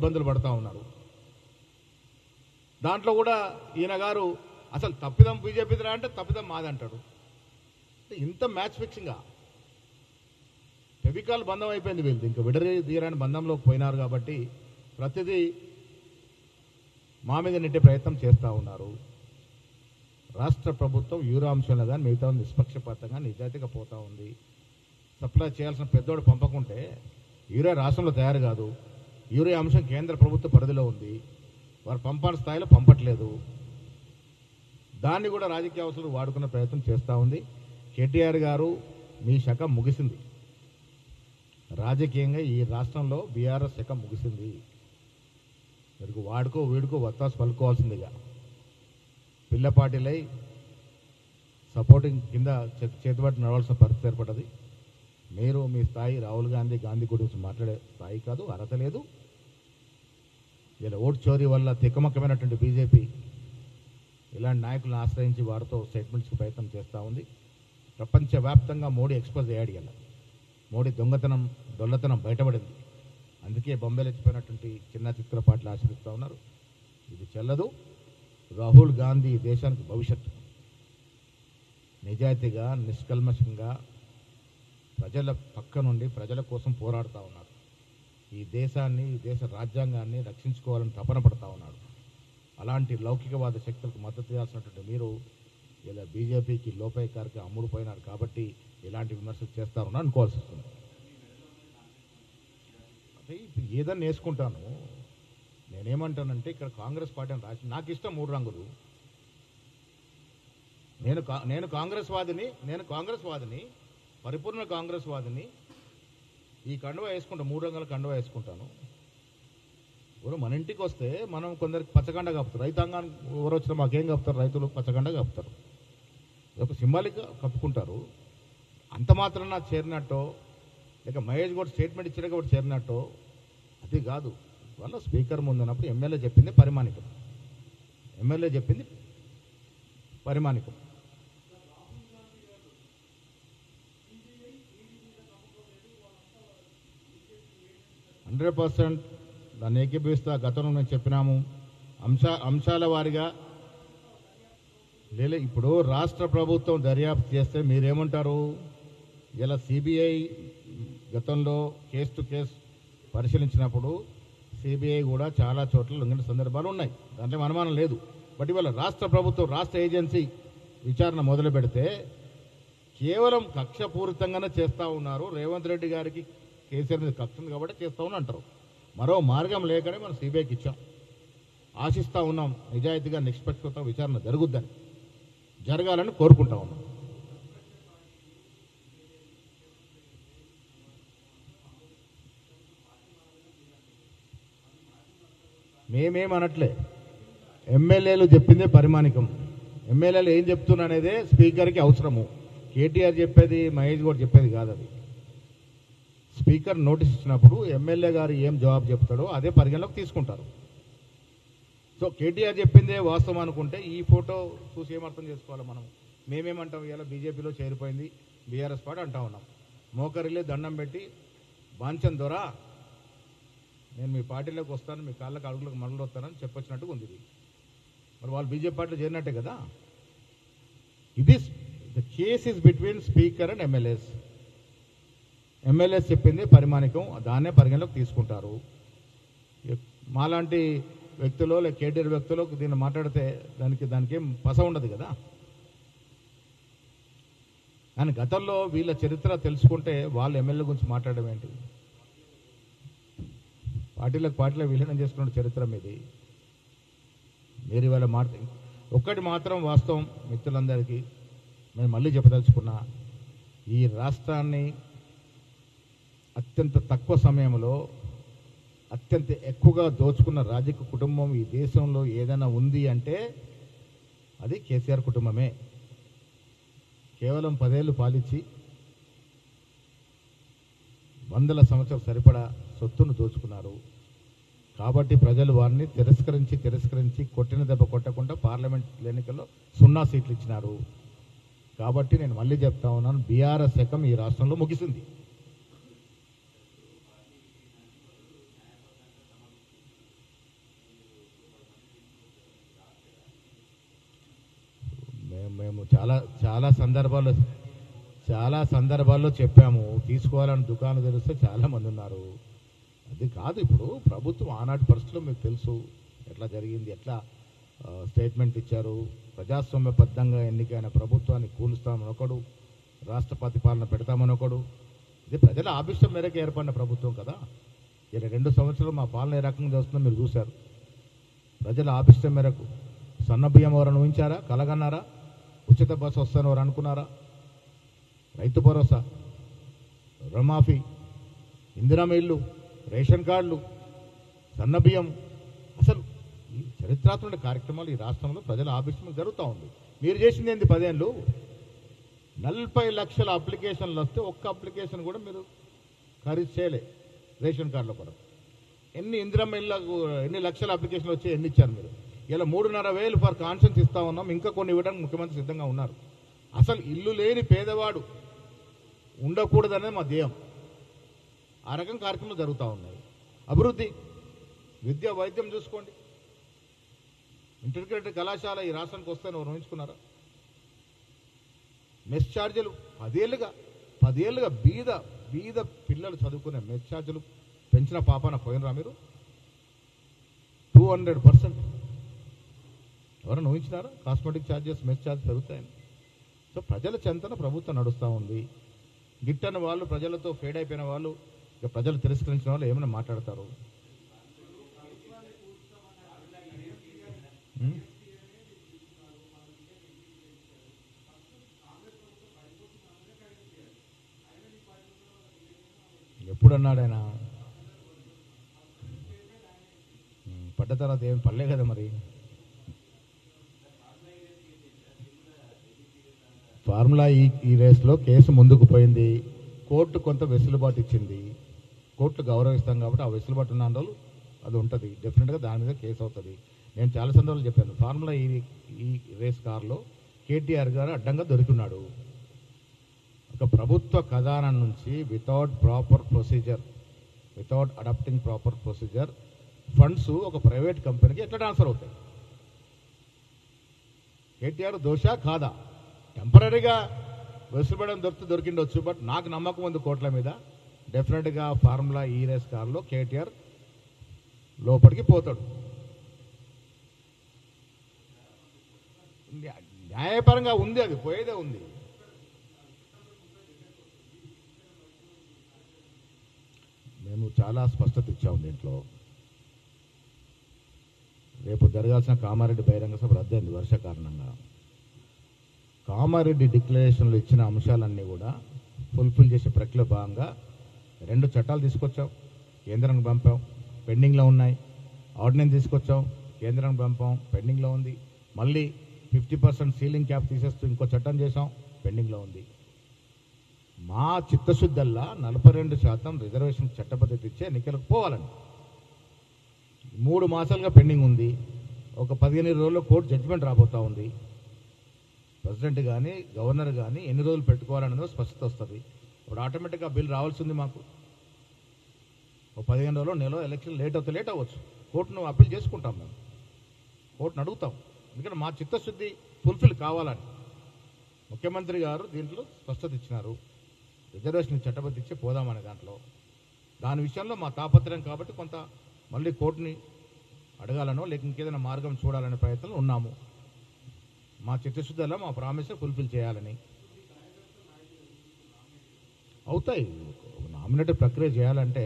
ఇబ్బందులు పడతా ఉన్నారు. దాంట్లో కూడా ఈయన గారు అసలు తప్పిదం బీజేపీదిరా అంటే తప్పిదం మాదంటాడు. ఇంత మ్యాచ్ ఫిక్సింగా ఫెవికాల్ బంధం అయిపోయింది వీళ్ళది. ఇంకా విడరి తీరని బంధంలోకి పోయినారు కాబట్టి ప్రతిదీ మా మీద నెట్టే ప్రయత్నం చేస్తూ ఉన్నారు. రాష్ట్ర ప్రభుత్వం యూరియా అంశంలో కానీ మిగతా నిష్పక్షపాతంగా నిజాయితీగా పోతూ ఉంది. సప్లై చేయాల్సిన పెద్దోడు పంపకుంటే యూరియా రాష్ట్రంలో తయారు కాదు. యూరియా అంశం కేంద్ర ప్రభుత్వ పరిధిలో ఉంది. వారు పంపాల్సిన స్థాయిలో పంపట్లేదు. దాన్ని కూడా రాజకీయ అవసరాలు వాడుకునే ప్రయత్నం చేస్తూ ఉంది. కేటీఆర్ గారు మీ శకం ముగిసింది. రాజకీయంగా ఈ రాష్ట్రంలో బీఆర్ఎస్ శకం ముగిసింది. మీరు వాడుకో వీడుకో వత్తాసు పలుకోవాల్సిందిగా పిల్లపాటిలై సపోర్టింగ్ కింద చేతిబట్టి నడవాల్సిన పరిస్థితి ఏర్పడ్డది. మీరు మీ స్థాయి రాహుల్ గాంధీ గురించి మాట్లాడే స్థాయి కాదు, అర్హత లేదు. ఇలా ఓటు చోరీ వల్ల తిక్కమక్కమైనటువంటి బీజేపీ ఇలాంటి నాయకులను ఆశ్రయించి వారితో స్టేట్మెంట్స్కి ప్రయత్నం చేస్తూ ఉంది. ప్రపంచవ్యాప్తంగా మోడీ ఎక్స్పోజ్ అయ్యాడు. ఇలా మోడీ దొల్లతనం బయటపడింది. అందుకే బొంబేలు ఎత్తిపోయినటువంటి చిన్న చిత్రపాట్లు ఆశ్రయిస్తూ ఉన్నారు. ఇది చెల్లదు. రాహుల్ గాంధీ దేశానికి భవిష్యత్తు. నిజాయితీగా నిష్కల్మషంగా ప్రజల పక్క నుండి ప్రజల కోసం పోరాడుతూ ఉన్నారు. ఈ దేశాన్ని ఈ దేశ రాజ్యాంగాన్ని రక్షించుకోవాలని తపన పడుతూ ఉన్నాడు. అలాంటి లౌకికవాద శక్తులకు మద్దతు ఇవ్వాల్సినటువంటి మీరు ఇలా బీజేపీకి లోపాయకారికి అమ్ముడుపోయినారు కాబట్టి ఇలాంటి విమర్శలు చేస్తారని అనుకోవాల్సి వస్తుంది. అంటే ఇప్పుడు ఏదన్నా వేసుకుంటాను. నేనేమంటానంటే ఇక్కడ కాంగ్రెస్ పార్టీ అని రాసి నాకు ఇష్టం 3 రంగులు. నేను కాంగ్రెస్ వాదిని పరిపూర్ణ కాంగ్రెస్ వాదిని. ఈ కండువా వేసుకుంటాను, 3 రంగుల కండువా వేసుకుంటాను. ఇప్పుడు మన ఇంటికి వస్తే మనం కొందరికి పచ్చగండ కప్పుతారు. రైతాంగానికి ఎవరు వచ్చినా మాకేం కప్పుతారు, రైతులు పచ్చగండ కప్పుతారు. ఒక సింబాలిక్గా కప్పుకుంటారు. అంత మాత్రం నాకు చేరినట్టో లేక మహేష్ గౌడ్ స్టేట్మెంట్ ఇచ్చిన కూడా చేరినట్టో అది కాదు. వాళ్ళ స్పీకర్ ముందు ఉన్నప్పుడు ఎమ్మెల్యే చెప్పింది పరిమాణికం. ఎమ్మెల్యే చెప్పింది పరిమాణికం. %% దాన్ని ఏకీభవిస్తా. గతంలో నేను చెప్పినాము అంశాల వారిగా. లేదు ఇప్పుడు రాష్ట్ర ప్రభుత్వం దర్యాప్తు చేస్తే మీరేమంటారు? ఇలా సిబిఐ గతంలో కేసు టు కేసు పరిశీలించినప్పుడు సిబిఐ కూడా చాలా చోట్ల లొంగిన సందర్భాలు ఉన్నాయి. దాంట్లో అనుమానం లేదు. బట్ ఇవాళ రాష్ట్ర ప్రభుత్వం రాష్ట్ర ఏజెన్సీ విచారణ మొదలు పెడితే కేవలం కక్షపూరితంగానే చేస్తూ ఉన్నారు. రేవంత్ రెడ్డి గారికి కేసీఆర్ మీద కక్ష ఉంది కాబట్టి చేస్తామని అంటారు. మరో మార్గం లేకనే మనం సిబిఐకి ఇచ్చాం. ఆశిస్తూ ఉన్నాం నిజాయితీగా నిష్పక్షపాత విచారణ జరగాలని కోరుకుంటా ఉన్నాం. మేమేమనట్లే. ఎమ్మెల్యేలు చెప్పిందే పరిమాణికం. ఎమ్మెల్యేలు ఏం చెప్తున్నా అనేదే స్పీకర్కి అవసరము. కేటీఆర్ చెప్పేది మహేష్ గౌడ్ చెప్పేది కాదు. అది స్పీకర్ నోటీస్ ఇచ్చినప్పుడు ఎమ్మెల్యే గారు ఏం జవాబు చెప్తాడో అదే పరిగణలోకి తీసుకుంటారు. సో కేటీఆర్ చెప్పిందే వాస్తవం అనుకుంటే ఈ ఫోటో చూసి ఏమర్థం చేసుకోవాలి మనం? మేమేమంటాం? ఇలా బీజేపీలో చేరిపోయింది బీఆర్ఎస్ పార్టీ అంటా ఉన్నాం. మోకరిల్లే దండం పెట్టి బాంచన్ దొరా నేను మీ పార్టీలోకి వస్తాను, మీ కాళ్ళకి అడుగులకు మరలు వస్తానని చెప్పొచ్చినట్టుగా ఉంది. మరి వాళ్ళు బీజేపీ పార్టీలో చేరినట్టే కదా. ఇది the case is between speaker and MLAs. MLAs చెప్పింది పరిమాణికం, దాన్నే పరిగణలోకి తీసుకుంటారు. మాలాంటి వ్యక్తులు లేక కేటీఆర్ వ్యక్తులు దీన్ని మాట్లాడితే దానికి ఏం పస ఉండదు కదా. కానీ గతంలో వీళ్ళ చరిత్ర తెలుసుకుంటే వాళ్ళు ఎమ్మెల్యే గురించి మాట్లాడడం ఏంటి? పార్టీలో విలీనం చేసుకున్న చరిత్ర మీది. మీరు ఇవాళ ఒక్కటి మాత్రం వాస్తవం మిత్రులందరికీ నేను మళ్ళీ చెప్పదలుచుకున్నా. ఈ రాష్ట్రాన్ని అత్యంత తక్కువ సమయంలో అత్యంత ఎక్కువగా దోచుకున్న రాజకీయ కుటుంబం ఈ దేశంలో ఏదైనా ఉంది అంటే అది కేసీఆర్ కుటుంబమే. కేవలం 10 ఏళ్ళు పాలించి 100 సంవత్సరాలు సరిపడా సొత్తును దోచుకున్నారు. కాబట్టి ప్రజలు వారిని తిరస్కరించి కొట్టిన దెబ్బ కొట్టకుండా పార్లమెంట్ ఎన్నికల్లో 0 సీట్లు ఇచ్చినారు. కాబట్టి నేను మళ్ళీ చెప్తా ఉన్నాను, బీఆర్ఎస్ శకం ఈ రాష్ట్రంలో ముగిసింది. మేము చాలా చాలా సందర్భాల్లో చెప్పాము, తీసుకోవాలని దుకాణం తెలిస్తే చాలామంది ఉన్నారు. అది కాదు, ఇప్పుడు ప్రభుత్వం ఆనాటి పరిస్థితుల్లో మీకు తెలుసు ఎట్లా జరిగింది, ఎట్లా స్టేట్మెంట్ ఇచ్చారు. ప్రజాస్వామ్యబద్ధంగా ఎన్నికైన ప్రభుత్వాన్ని కూలుస్తామని ఒకడు, రాష్ట్రపతి పాలన పెడతామని ఒకడు. ఇది ప్రజల ఆభిష్టం మేరకు ఏర్పడిన ప్రభుత్వం కదా. 2 సంవత్సరాలు మా పాలన ఏ రకంగా చేస్తుందో మీరు చూశారు. ప్రజల ఆభిష్టం మేరకు సన్నబియ్యం ఎవరైనా ఊహించారా, కలగన్నారా? ఉచిత బస్సు వస్తాను ఎవరు అనుకున్నారా? రైతు భరోసా, రుణమాఫీ, ఇందిరమ్మ ఇల్లు, రేషన్ కార్డులు, సన్నబియ్యం, అసలు ఈ చరిత్రాత్మక కార్యక్రమాలు ఈ రాష్ట్రంలో ప్రజల ఆభిష్టం జరుగుతూ ఉంది. మీరు చేసింది ఏంది? 10 ఏళ్ళు 40 లక్షల అప్లికేషన్లు వస్తే ఒక్క అప్లికేషన్ కూడా మీరు ఖరీదు చేయలే. రేషన్ కార్డులో కూడా ఎన్ని ఇందిరమ్మ ఇళ్ళకు ఎన్ని లక్షల అప్లికేషన్లు వచ్చి ఎన్ని ఇచ్చారు మీరు? ఇలా 3,500 ఫర్ కాన్షన్స్ ఇస్తా ఉన్నాం, ఇంకా కొన్ని ఇవ్వడానికి ముఖ్యమంత్రి సిద్ధంగా ఉన్నారు. అసలు ఇల్లు లేని పేదవాడు ఉండకూడదనేది మా ధ్యేయం. ఆ రకం కార్యక్రమాలు జరుగుతూ ఉన్నాయి. అభివృద్ధి, విద్య, వైద్యం చూసుకోండి. ఇంటిగ్రేటెడ్ కళాశాల ఈ రాష్ట్రానికి వస్తాయని ఎవరు ఊహించుకున్నారా? మెస్ ఛార్జీలు 10 ఏళ్ళుగా బీద పిల్లలు చదువుకునే మెస్ ఛార్జీలు పెంచిన పాపాన పోయినరా మీరు? 200% ఎవరైనా ఊహించినారా? కాస్మెటిక్ ఛార్జెస్, మెస్ ఛార్జెస్ పెరుగుతాయని. సో ప్రజల చెంతన ప్రభుత్వం నడుస్తూ ఉంది. గిట్టని వాళ్ళు, ప్రజలతో ఫేడ్ అయిపోయిన వాళ్ళు, ఇక ప్రజలు తిరస్కరించిన వాళ్ళు ఏమైనా మాట్లాడతారు. ఎప్పుడు అన్నాడు ఆయన? పడ్డ తర్వాత ఏమి పడలే కదా మరి. ఫార్ములా ఈ రేస్లో కేసు ముందుకు పోయింది. కోర్టు కొంత వెసులుబాటు ఇచ్చింది. కోర్టు గౌరవిస్తాం కాబట్టి ఆ వెసులుబాటు ఉన్న రోజులు అది ఉంటుంది. డెఫినెట్గా దాని మీద కేసు అవుతుంది. నేను చాలా సందర్భాలు చెప్పాను. ఫార్ములా ఈ రేస్ కార్లో కేటీఆర్ గారు అడ్డంగా దొరికిన్నాడు. ఒక ప్రభుత్వ ఖజానా నుంచి without adapting proper procedure funds ఒక ప్రైవేట్ కంపెనీకి ఎట్లా ట్రాన్స్ఫర్ అవుతాయి? కేటీఆర్ దోషా కాదా? టెంపరీగా వెసులుబడి దొరికిండొచ్చు. బట్ నాకు నమ్మకం ఉంది కోట్ల మీద. డెఫినెట్గా ఫార్ములా ఈ రేస్ కార్లో కేటీఆర్ లోపలికి పోతాడు. న్యాయపరంగా ఉంది, అది పోయేదే ఉంది. మేము చాలా స్పష్టత ఇచ్చాము దీంట్లో. రేపు జరగాల్సిన కామారెడ్డి బహిరంగ సభ రద్దయింది వర్ష కారణంగా. కామారెడ్డి డిక్లరేషన్లు ఇచ్చిన అంశాలన్నీ కూడా ఫుల్ఫిల్ చేసే ప్రక్రియలో భాగంగా 2 చట్టాలు తీసుకొచ్చాం, కేంద్రానికి పంపాం, పెండింగ్లో ఉన్నాయి. ఆర్డినెన్స్ తీసుకొచ్చాం, కేంద్రానికి పంపాం, పెండింగ్లో ఉంది. మళ్ళీ 50% సీలింగ్ క్యాప్ తీసేస్తూ ఇంకో చట్టం చేసాం, పెండింగ్లో ఉంది. మా చిత్తశుద్ధల్లా 42% రిజర్వేషన్ చట్టబద్ధత ఇచ్చే ఎన్నికలకు పోవాలని 3 మాసాలుగా పెండింగ్ ఉంది. ఒక 15 రోజుల్లో కోర్టు జడ్జిమెంట్ రాబోతూ ఉంది. ప్రెసిడెంట్ కానీ గవర్నర్ కానీ ఎన్ని రోజులు పెట్టుకోవాలనేది స్పష్టత వస్తుంది. ఇప్పుడు ఆటోమేటిక్గా బిల్ రావాల్సి ఉంది మాకు. ఒక 15 రోజుల్లో నెల ఎలక్షన్ లేట్ అవ్వచ్చు. కోర్టును అప్పీల్ చేసుకుంటాం, మేము కోర్టును అడుగుతాం. ఎందుకంటే మా చిత్తశుద్ధి ఫుల్ఫిల్ కావాలని ముఖ్యమంత్రి గారు దీంట్లో స్పష్టత ఇచ్చినారు. రిజర్వేషన్ చట్టబద్ధ ఇచ్చే పోదామనే దాని విషయంలో మా తాపత్రయం కాబట్టి కొంత మళ్ళీ కోర్టుని అడగాలనో లేక ఇంకేదైనా మార్గం చూడాలనే ప్రయత్నంలో ఉన్నాము. మా చిత్తశుద్ధిలో మా ప్రామిస్ ఫుల్ఫిల్ చేయాలని. అవుతాయి. నామినేటెడ్ ప్రక్రియ చేయాలంటే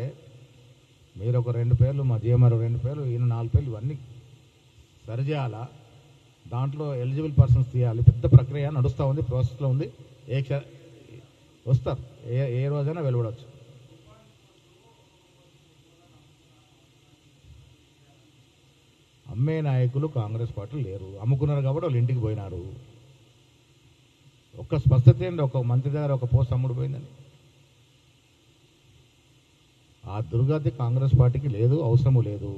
మీరు ఒక 2 పేర్లు, మా జిఎంఆర్ 2 పేర్లు, ఈయన 4 పేర్లు, ఇవన్నీ సరిచేయాలా. దాంట్లో ఎలిజిబుల్ పర్సన్స్ తీయాలి. పెద్ద ప్రక్రియ నడుస్తూ ఉంది, ప్రాసెస్లో ఉంది. వస్తారు, ఏ రోజైనా వెలువడవచ్చు. అమ్మే నాయకులు కాంగ్రెస్ పార్టీ లేరు. అమ్ముకున్నారు కాబట్టి వాళ్ళు ఇంటికి పోయినారు. ఒక్క స్పష్టత ఏంటి? ఒక మంత్రి దగ్గర ఒక పోస్ట్ అమ్ముడు పోయిందని. ఆ దుర్గతి కాంగ్రెస్ పార్టీకి లేదు, అవసరము లేదు.